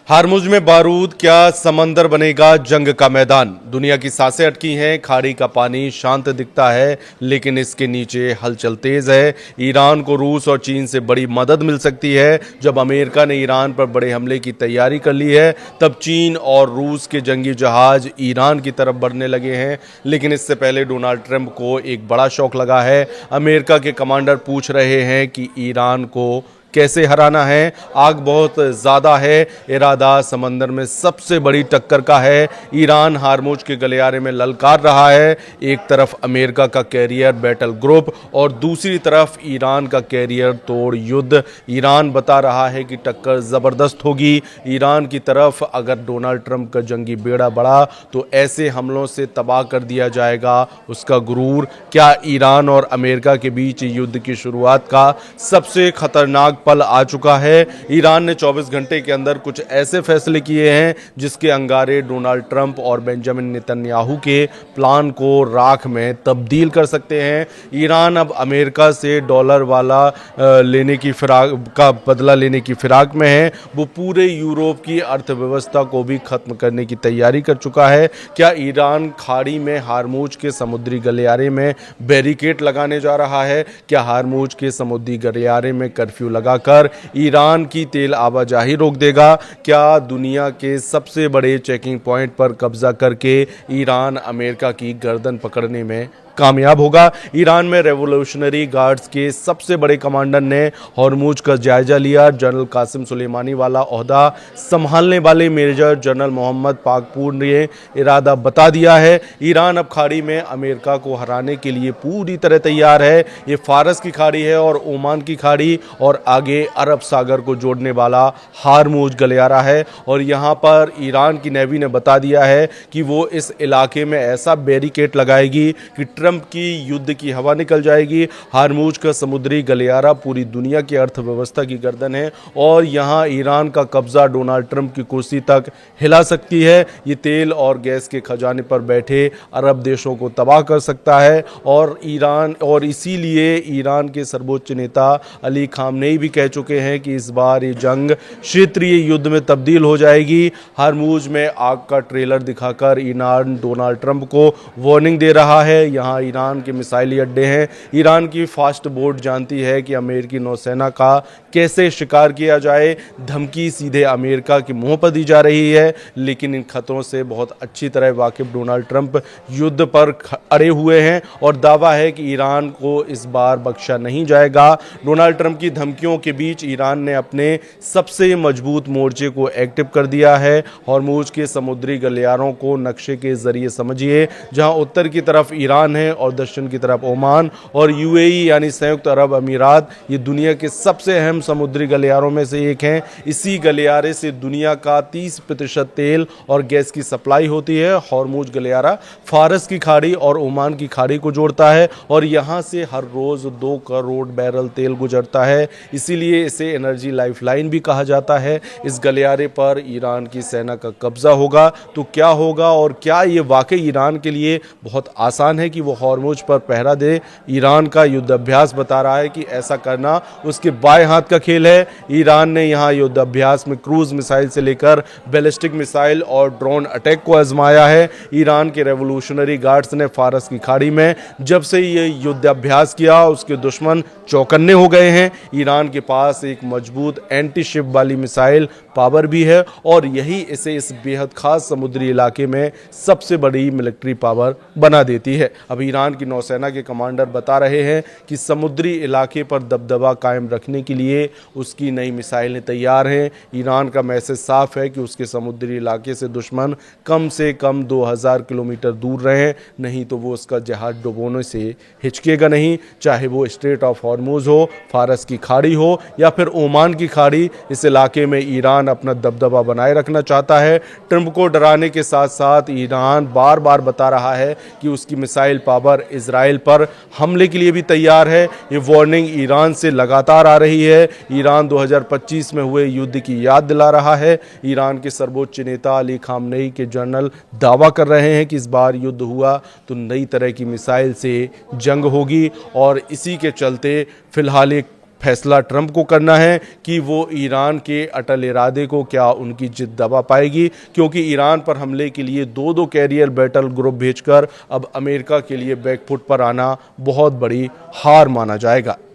हारमुज में बारूद, क्या समंदर बनेगा जंग का मैदान। दुनिया की सांसें अटकी हैं, खाड़ी का पानी शांत दिखता है, लेकिन इसके नीचे हलचल तेज है। ईरान को रूस और चीन से बड़ी मदद मिल सकती है। जब अमेरिका ने ईरान पर बड़े हमले की तैयारी कर ली है, तब चीन और रूस के जंगी जहाज ईरान की तरफ बढ़ने लगे हैं। लेकिन इससे पहले डोनाल्ड ट्रंप को एक बड़ा शौक लगा है। अमेरिका के कमांडर पूछ रहे हैं कि ईरान को कैसे हराना है। आग बहुत ज्यादा है, इरादा समंदर में सबसे बड़ी टक्कर का है। ईरान हारमुज के गलियारे में ललकार रहा है। एक तरफ अमेरिका का कैरियर बैटल ग्रुप और दूसरी तरफ ईरान का कैरियर तोड़ युद्ध। ईरान बता रहा है कि टक्कर जबरदस्त होगी। ईरान की तरफ अगर डोनाल्ड ट्रंप का जंगी बेड़ा बढ़ा तो ऐसे हमलों से तबाह कर दिया जाएगा उसका गुरूर। क्या ईरान और अमेरिका के बीच युद्ध की शुरुआत का सबसे खतरनाक पल आ चुका है। ईरान ने 24 घंटे के अंदर कुछ ऐसे फैसले किए हैं जिसके अंगारे डोनाल्ड ट्रंप और बेंजामिन नेतन्याहू के प्लान को राख में तब्दील कर सकते हैं। ईरान अब अमेरिका से डॉलर वाला लेने की फिराक का बदला लेने की फिराक में है। वो पूरे यूरोप की अर्थव्यवस्था को भी खत्म करने की तैयारी कर चुका है। क्या ईरान खाड़ी में हारमुज के समुद्री गलियारे में बैरिकेड लगाने जा रहा है? क्या हारमुज के समुद्री गलियारे में कर्फ्यू लगा कर ईरान की तेल आवाजाही रोक देगा? क्या दुनिया के सबसे बड़े चेकिंग पॉइंट पर कब्जा करके ईरान अमेरिका की गर्दन पकड़ने में कामयाब होगा? ईरान में रेवोल्यूशनरी गार्ड्स के सबसे बड़े कमांडर ने हॉर्मुज का जायजा लिया। जनरल कासिम सुलेमानी वाला ओहदा संभालने वाले मेजर जनरल मोहम्मद पाकपूर ने इरादा बता दिया है। ईरान अब खाड़ी में अमेरिका को हराने के लिए पूरी तरह तैयार है। ये फारस की खाड़ी है और ओमान की खाड़ी और आगे अरब सागर को जोड़ने वाला हारमुज गलियारा है। और यहाँ पर ईरान की नेवी ने बता दिया है कि वो इस इलाके में ऐसा बैरिकेड लगाएगी कि ट्रंप की युद्ध की हवा निकल जाएगी। हारमुज का समुद्री गलियारा पूरी दुनिया की अर्थव्यवस्था की गर्दन है और यहां ईरान का कब्जा डोनाल्ड ट्रंप की कुर्सी तक हिला सकती है। ये तेल और गैस के खजाने पर बैठे अरब देशों को तबाह कर सकता है और इसीलिए ईरान के सर्वोच्च नेता अली खामनेई भी कह चुके हैं कि इस बार ये जंग क्षेत्रीय युद्ध में तब्दील हो जाएगी। हारमुज में आग का ट्रेलर दिखाकर ईरान डोनाल्ड ट्रंप को वार्निंग दे रहा है। यहाँ ईरान के मिसाइली अड्डे हैं। ईरान की फास्ट बोट जानती है कि अमेरिकी नौसेना का कैसे शिकार किया जाए। धमकी सीधे अमेरिका के मुंह पर दी जा रही है, लेकिन इन खतरों से बहुत अच्छी तरह वाकिफ डोनाल्ड ट्रंप युद्ध पर अड़े हुए हैं और दावा है कि ईरान को इस बार बख्शा नहीं जाएगा। डोनाल्ड ट्रंप की धमकियों के बीच ईरान ने अपने सबसे मजबूत मोर्चे को एक्टिव कर दिया है। हॉर्मुज के समुद्री गलियारों को नक्शे के जरिए समझिए, जहां उत्तर की तरफ ईरान है और दक्षिण की तरफ ओमान और यूएई यानी संयुक्त अरब अमीरात। ये दुनिया के सबसे अहम समुद्री गलियारों में से एक हैं। इसी गलियारे से दुनिया का 30% तेल और गैस की सप्लाई होती है। हॉर्मुज गलियारा फारस की खाड़ी और ओमान की खाड़ी को जोड़ता है और यहाँ से हर रोज 2 करोड़ बैरल तेल गुजरता है। इसीलिए इसे एनर्जी लाइफलाइन भी कहा जाता है। इस गलियारे पर ईरान की सेना का कब्जा होगा तो क्या होगा और क्या ये वाकई ईरान के लिए बहुत आसान है कि वो हॉर्मुज पर पहरा दे? ईरान का युद्ध अभ्यास बता रहा है कि ऐसा करना उसके बाएं हाथ का खेल है। ईरान ने यहां युद्ध अभ्यास में क्रूज मिसाइल से लेकर बैलिस्टिक मिसाइल और ड्रोन अटैक को आजमाया है। ईरान के रेवोल्यूशनरी गार्ड्स ने फारस की खाड़ी में जब से ये युद्ध अभ्यास किया, उसके दुश्मन चौकन्ने हो गए हैं। ईरान के पास एक मजबूत एंटी शिप वाली मिसाइल पावर भी है और यही इसे इस बेहद खास समुद्री इलाके में सबसे बड़ी मिलिट्री पावर बना देती है। अब ईरान की नौसेना के कमांडर बता रहे हैं कि समुद्री इलाके पर दबदबा कायम रखने के लिए उसकी नई मिसाइलें तैयार हैं। ईरान का मैसेज साफ है कि उसके समुद्री इलाके से दुश्मन कम से कम 2000 किलोमीटर दूर रहें, नहीं तो वो उसका जहाज डुबोने से हिचकेगा नहीं। चाहे वो स्ट्रेट ऑफ हॉर्मुज हो, फारस की खाड़ी हो या फिर ओमान की खाड़ी, इस इलाके में ईरान अपना दबदबा बनाए रखना चाहता है। ट्रंप को डराने के साथ साथ ईरान बार बार बता रहा है कि उसकी मिसाइल पावर इजराइल पर हमले के लिए भी तैयार है। ये वार्निंग ईरान से लगातार आ रही है। ईरान 2025 में हुए युद्ध की याद दिला रहा है। ईरान के सर्वोच्च नेता अली खामनेई के जनरल दावा कर रहे हैं कि इस बार युद्ध हुआ तो नई तरह की मिसाइल से जंग होगी और इसी के चलते फिलहाल एक फैसला ट्रंप को करना है कि वो ईरान के अटल इरादे को क्या उनकी जिद दबा पाएगी, क्योंकि ईरान पर हमले के लिए दो कैरियर बैटल ग्रुप भेजकर अब अमेरिका के लिए बैकफुट पर आना बहुत बड़ी हार माना जाएगा।